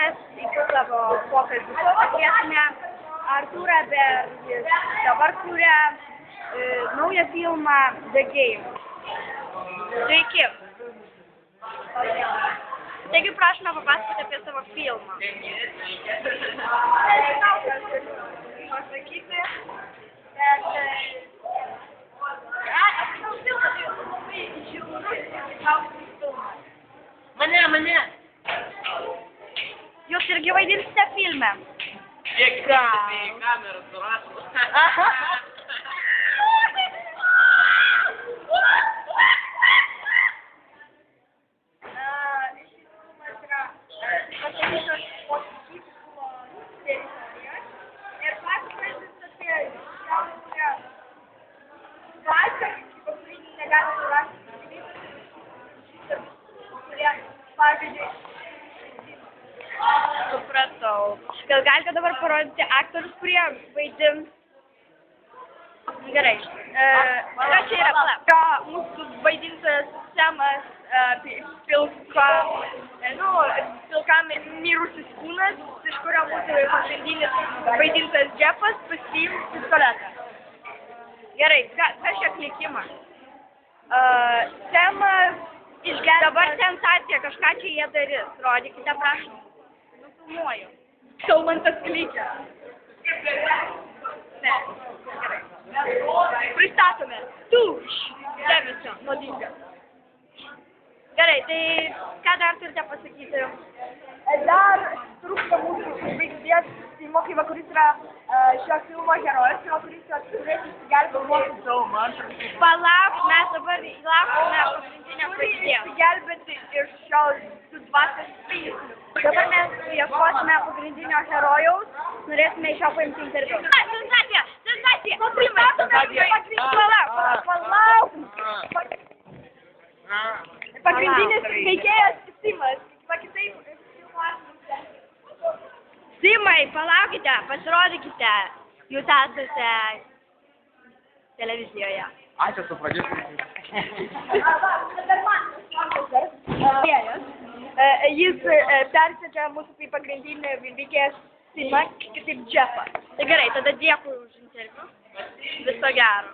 mes į savo pokalbį pakviesime Artūrą Bergį. Dabar kuria naują filmą The Game. Sveiki. Taigi prašome papasakoti apie savo filmą. Pasakyti, kad Mane! Jūs irgi vaidinsite filme? Kiek į kamerą surašo. Pasakytos mokyklos teritorijos ir pasakojantis apie šiaurę dvasią, kurį negali surasti kurie, pavyzdžiui, supratau. Gal galite dabar parodyti aktorius, kurie vaidins? Gerai. Ką čia yra? Mūsų vaidintas Semas pilkam mirusis kūnas, iš kurio mūsų pagrindinis vaidintas Džefas pasiims pistoletą. Gerai, kas čia klikimas? Semas išgelbės. Dabar sensacija, kažką čia jie darys. Rodykite, prašom. Nufilmuoju. Kalbantas klikia. Ne, gerai. Pristatome. Tuš. Dėmesio, nuodinga. Gerai, tai ką dar turite pasakyti? Dar trūksta mūsų žvaigždės Mokyva, kuris yra šio filmo herojus, kuris turės išsigelbėti mūsų. Palauk, mes dabar laukime pagrindinę žvaigždės. Išsigelbėti iš šios dvasios spėjimų. Dabar mes ieškosime pagrindinio herojaus, norėsime iš jo paimti interviu. Sensacija! Sensacija! Palauk! Pagrindinis veikėjas Simas. Simai, palaukite, pasirodykite. Jūs esate televizijoje. Aš esu prodiuseris. Jis persedžia mūsų kaip pagrindinį veikėjas Simą, kaip Džefą. Tai gerai, tada dėkui už interviu. Viso gero.